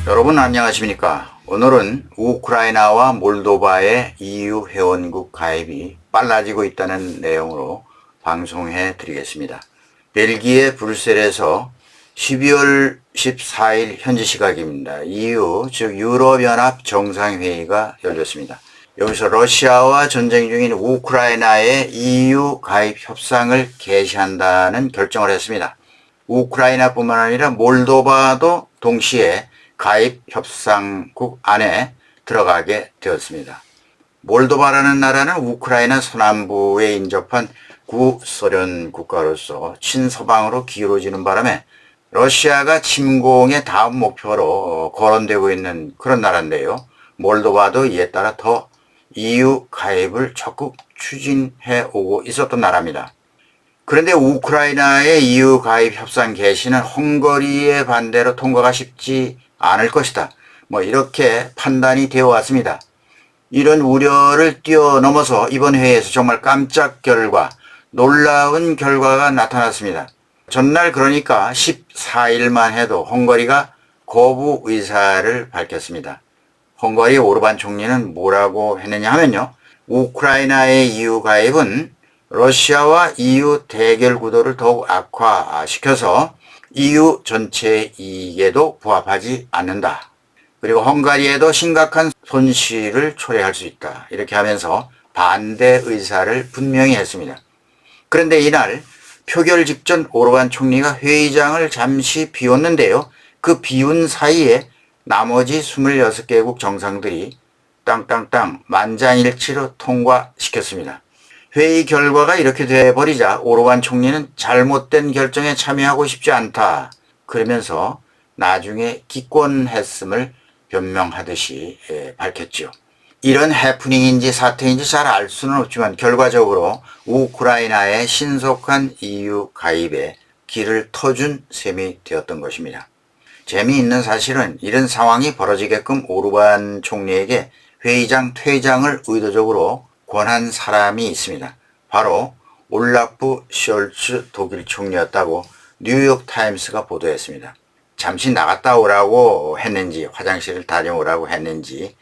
여러분 안녕하십니까? 오늘은 우크라이나와 몰도바의 EU 회원국 가입이 빨라지고 있다는 내용으로 방송해 드리겠습니다. 벨기에 브뤼셀에서 12월 14일 현지 시각입니다. EU 즉 유럽연합 정상회의가 열렸습니다. 여기서 러시아와 전쟁 중인 우크라이나의 EU 가입 협상을 개시한다는 결정을 했습니다. 우크라이나뿐만 아니라 몰도바도 동시에 가입 협상국 안에 들어가게 되었습니다. 몰도바라는 나라는 우크라이나 서남부에 인접한 구소련 국가로서 친서방으로 기울어지는 바람에 러시아가 침공의 다음 목표로 거론되고 있는 그런 나라인데요. 몰도바도 이에 따라 더 EU 가입을 적극 추진해 오고 있었던 나라입니다. 그런데 우크라이나의 EU 가입 협상 개시는 헝가리의 반대로 통과가 쉽지 않을 것이다. 이렇게 판단이 되어 왔습니다. 이런 우려를 뛰어넘어서 이번 회의에서 정말 깜짝 결과, 놀라운 결과가 나타났습니다. 전날 그러니까 14일만 해도 헝가리가 거부 의사를 밝혔습니다. 헝가리 오르반 총리는 뭐라고 했느냐 하면요. 우크라이나의 EU 가입은 러시아와 EU 대결 구도를 더욱 악화시켜서 EU 전체의 이익에도 부합하지 않는다. 그리고 헝가리에도 심각한 손실을 초래할 수 있다. 이렇게 하면서 반대 의사를 분명히 했습니다. 그런데 이날 표결 직전 오르반 총리가 회의장을 잠시 비웠는데요. 그 비운 사이에 나머지 26개국 정상들이 땅땅땅 만장일치로 통과시켰습니다. 회의 결과가 이렇게 돼버리자 오르반 총리는 잘못된 결정에 참여하고 싶지 않다. 그러면서 나중에 기권했음을 변명하듯이 밝혔죠. 이런 해프닝인지 사태인지 잘 알 수는 없지만 결과적으로 우크라이나의 신속한 EU 가입에 길을 터준 셈이 되었던 것입니다. 재미있는 사실은 이런 상황이 벌어지게끔 오르반 총리에게 회의장 퇴장을 의도적으로 권한 사람이 있습니다. 바로 올라프 숄츠 독일 총리였다고 뉴욕 타임스가 보도했습니다. 잠시 나갔다 오라고 했는지 화장실을 다녀오라고 했는지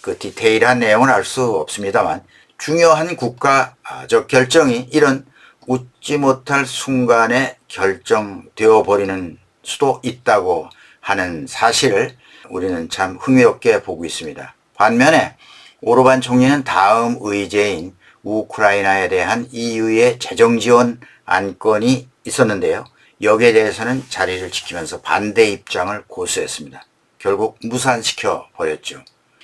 그 디테일한 내용은 알 수 없습니다만 중요한 국가적 결정이 이런 웃지 못할 순간에 결정되어 버리는 수도 있다고 하는 사실을 우리는 참 흥미롭게 보고 있습니다. 반면에 오르반 총리는 다음 의제인 우크라이나에 대한 EU의 재정 지원 안건이 있었는데요. 여기에 대해서는 자리를 지키면서 반대 입장을 고수했습니다. 결국 무산시켜 버렸죠.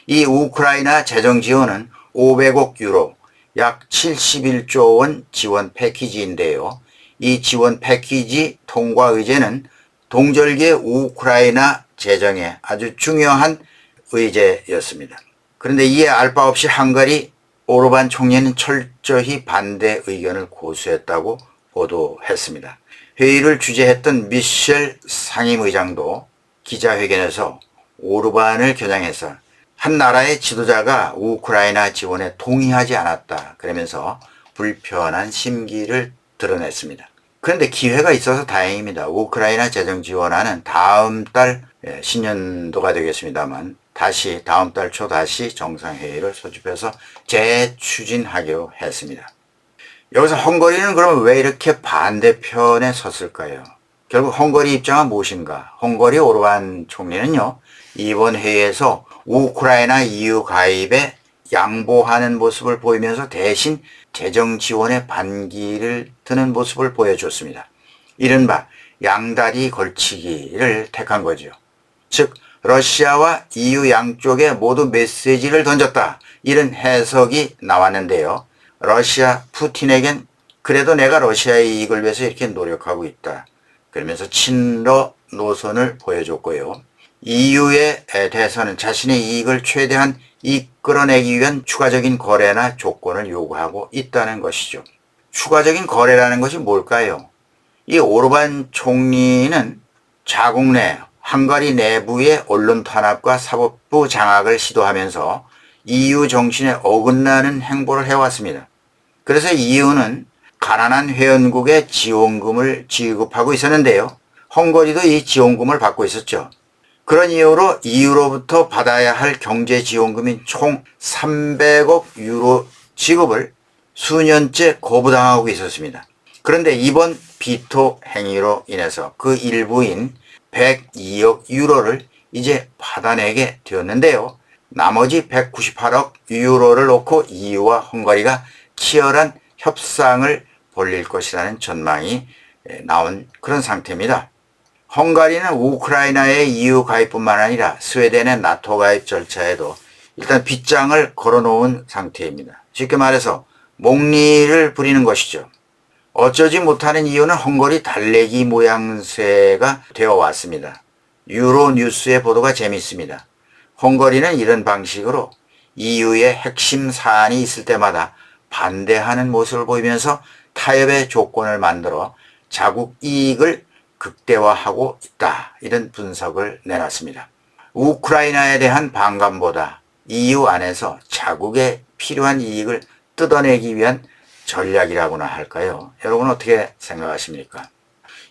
이 우크라이나 재정 지원은 500억 유로, 약 71조 원 지원 패키지인데요. 이 지원 패키지 통과 의제는 동절기의 우크라이나 재정에 아주 중요한 의제였습니다. 그런데 이에 알 바 없이 헝가리 오르반 총리는 철저히 반대 의견을 고수했다고 보도했습니다. 회의를 주재했던 미셸 상임의장도 기자회견에서 오르반을 겨냥해서 한 나라의 지도자가 우크라이나 지원에 동의하지 않았다. 그러면서 불편한 심기를 드러냈습니다. 그런데 기회가 있어서 다행입니다. 우크라이나 재정 지원안은 다음 달 신년도가 되겠습니다만 다음 달 초 다시 정상회의를 소집해서 재추진하기로 했습니다. 여기서 헝가리는 그러면 왜 이렇게 반대편에 섰을까요? 결국 헝가리 입장은 무엇인가? 헝가리 오르반 총리는요, 이번 회의에서 우크라이나 EU 가입에 양보하는 모습을 보이면서 대신 재정 지원에 반기를 드는 모습을 보여줬습니다. 이른바 양다리 걸치기를 택한 거죠. 즉 러시아와 EU 양쪽에 모두 메시지를 던졌다. 이런 해석이 나왔는데요. 러시아 푸틴에겐 그래도 내가 러시아의 이익을 위해서 이렇게 노력하고 있다. 그러면서 친러 노선을 보여줬고요. EU에 대해서는 자신의 이익을 최대한 이끌어내기 위한 추가적인 거래나 조건을 요구하고 있다는 것이죠. 추가적인 거래라는 것이 뭘까요? 이 오르반 총리는 자국 내 헝가리 내부의 언론 탄압과 사법부 장악을 시도하면서 EU 정신에 어긋나는 행보를 해왔습니다. 그래서 EU는 가난한 회원국에 지원금을 지급하고 있었는데요. 헝가리도 이 지원금을 받고 있었죠. 그런 이유로 EU로부터 받아야 할 경제 지원금인 총 300억 유로 지급을 수년째 거부당하고 있었습니다. 그런데 이번 비토 행위로 인해서 그 일부인 102억 유로를 이제 받아내게 되었는데요. 나머지 198억 유로를 놓고 EU와 헝가리가 치열한 협상을 벌일 것이라는 전망이 나온 그런 상태입니다. 헝가리는 우크라이나의 EU 가입뿐만 아니라 스웨덴의 나토 가입 절차에도 일단 빗장을 걸어놓은 상태입니다. 쉽게 말해서 목리를 부리는 것이죠. 어쩌지 못하는 이유는 헝가리 달래기 모양새가 되어 왔습니다. 유로뉴스의 보도가 재미있습니다. 헝가리는 이런 방식으로 EU의 핵심 사안이 있을 때마다 반대하는 모습을 보이면서 타협의 조건을 만들어 자국 이익을 극대화하고 있다. 이런 분석을 내놨습니다. 우크라이나에 대한 반감보다 EU 안에서 자국에 필요한 이익을 뜯어내기 위한 전략이라고나 할까요? 여러분 어떻게 생각하십니까?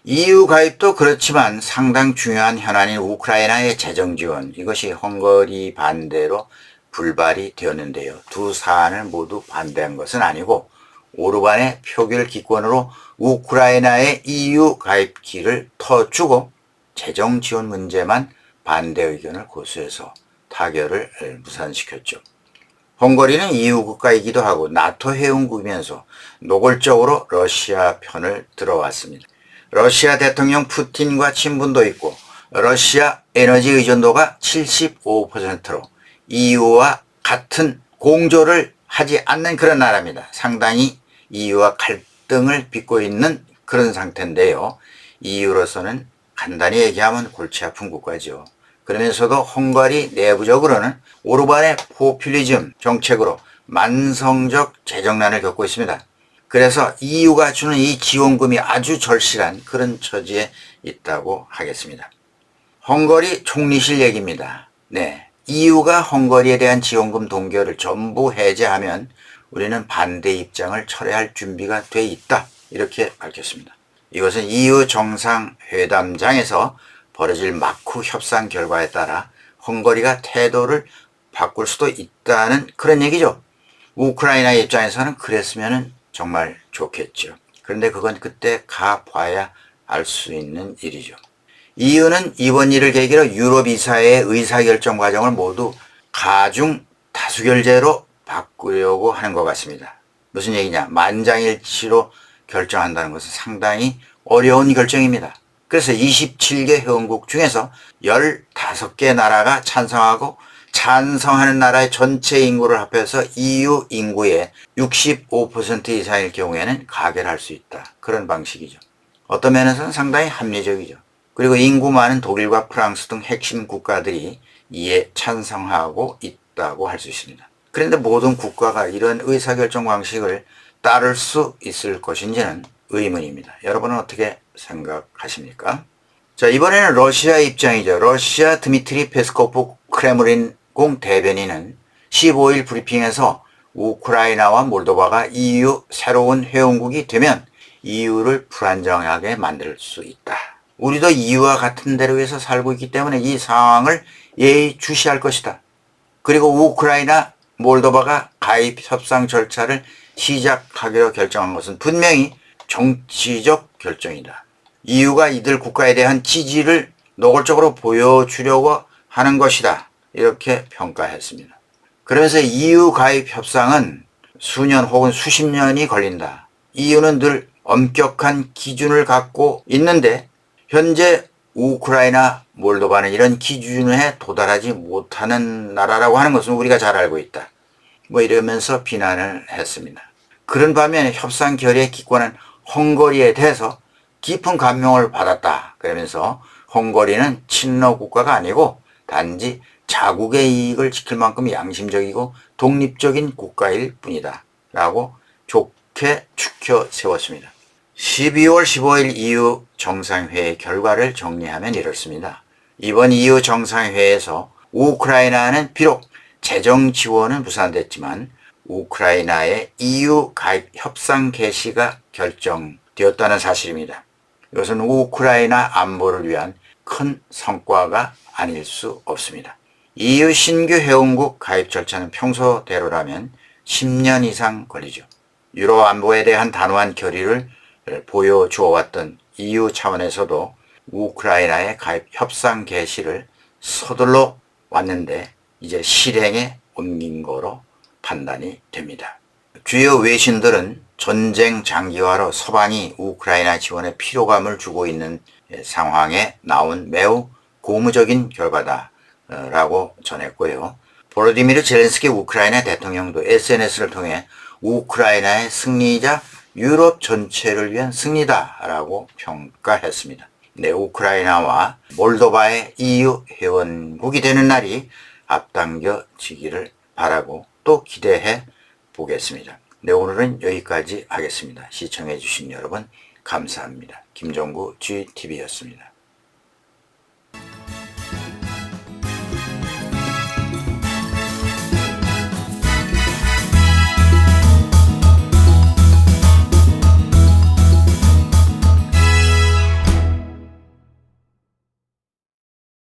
EU 가입도 그렇지만 상당 중요한 현안인 우크라이나의 재정 지원, 이것이 헝가리 반대로 불발이 되었는데요. 두 사안을 모두 반대한 것은 아니고 오르반의 표결 기권으로 우크라이나의 EU 가입기를 터주고 재정 지원 문제만 반대 의견을 고수해서 타결을 무산시켰죠. 헝가리는 EU 국가이기도 하고 나토 회원국이면서 노골적으로 러시아 편을 들어왔습니다. 러시아 대통령 푸틴과 친분도 있고 러시아 에너지 의존도가 75%로 EU와 같은 공조를 하지 않는 그런 나라입니다. 상당히 EU와 갈등을 빚고 있는 그런 상태인데요. EU로서는 간단히 얘기하면 골치 아픈 국가죠. 그러면서도 헝가리 내부적으로는 오르반의 포퓰리즘 정책으로 만성적 재정난을 겪고 있습니다. 그래서 EU가 주는 이 지원금이 아주 절실한 그런 처지에 있다고 하겠습니다. 헝가리 총리실 얘기입니다. 네, EU가 헝가리에 대한 지원금 동결을 전부 해제하면 우리는 반대 입장을 철회할 준비가 돼 있다. 이렇게 밝혔습니다. 이것은 EU 정상회담장에서 벌어질 마쿠 협상 결과에 따라 헝가리가 태도를 바꿀 수도 있다는 그런 얘기죠. 우크라이나 입장에서는 그랬으면 정말 좋겠죠. 그런데 그건 그때 가봐야 알 수 있는 일이죠. EU는 이번 일을 계기로 유럽 이사회의 의사결정 과정을 모두 가중 다수결제로 바꾸려고 하는 것 같습니다. 무슨 얘기냐? 만장일치로 결정한다는 것은 상당히 어려운 결정입니다. 그래서 27개 회원국 중에서 15개 나라가 찬성하고 찬성하는 나라의 전체 인구를 합해서 EU 인구의 65% 이상일 경우에는 가결할 수 있다. 그런 방식이죠. 어떤 면에서는 상당히 합리적이죠. 그리고 인구 많은 독일과 프랑스 등 핵심 국가들이 이에 찬성하고 있다고 할 수 있습니다. 그런데 모든 국가가 이런 의사결정 방식을 따를 수 있을 것인지는 의문입니다. 여러분은 어떻게 생각하십니까? 자, 이번에는 러시아 입장이죠. 러시아 드미트리 페스코프 크레므린궁 대변인은 15일 브리핑에서 우크라이나와 몰도바가 EU 새로운 회원국이 되면 EU를 불안정하게 만들 수 있다. 우리도 EU와 같은 대로에서 살고 있기 때문에 이 상황을 예의주시할 것이다. 그리고 우크라이나, 몰도바가 가입 협상 절차를 시작하기로 결정한 것은 분명히 정치적 결정이다. EU가 이들 국가에 대한 지지를 노골적으로 보여주려고 하는 것이다. 이렇게 평가했습니다. 그러면서 EU 가입 협상은 수년 혹은 수십 년이 걸린다. EU는 늘 엄격한 기준을 갖고 있는데 현재 우크라이나, 몰도바는 이런 기준에 도달하지 못하는 나라라고 하는 것은 우리가 잘 알고 있다. 이러면서 비난을 했습니다. 그런 반면에 협상 결의에 기권한 헝가리에 대해서 깊은 감명을 받았다. 그러면서 헝가리는 친러 국가가 아니고 단지 자국의 이익을 지킬 만큼 양심적이고 독립적인 국가일 뿐이다. 라고 좋게 추켜 세웠습니다. 12월 15일 EU 정상회의 결과를 정리하면 이렇습니다. 이번 EU 정상회의에서 우크라이나는 비록 재정 지원은 무산됐지만 우크라이나의 EU 가입 협상 개시가 결정되었다는 사실입니다. 이것은 우크라이나 안보를 위한 큰 성과가 아닐 수 없습니다. EU 신규 회원국 가입 절차는 평소대로라면 10년 이상 걸리죠. 유럽 안보에 대한 단호한 결의를 보여주어 왔던 EU 차원에서도 우크라이나의 가입 협상 개시를 서둘러 왔는데 이제 실행에 옮긴 거로 판단이 됩니다. 주요 외신들은 전쟁 장기화로 서방이 우크라이나 지원에 피로감을 주고 있는 상황에 나온 매우 고무적인 결과다라고 전했고요. 보로디미르 젤렌스키 우크라이나 대통령도 SNS를 통해 우크라이나의 승리이자 유럽 전체를 위한 승리다라고 평가했습니다. 네, 우크라이나와 몰도바의 EU 회원국이 되는 날이 앞당겨지기를 바라고 또 기대해 보겠습니다. 네, 오늘은 여기까지 하겠습니다. 시청해 주신 여러분 감사합니다. 김종구 GTV였습니다.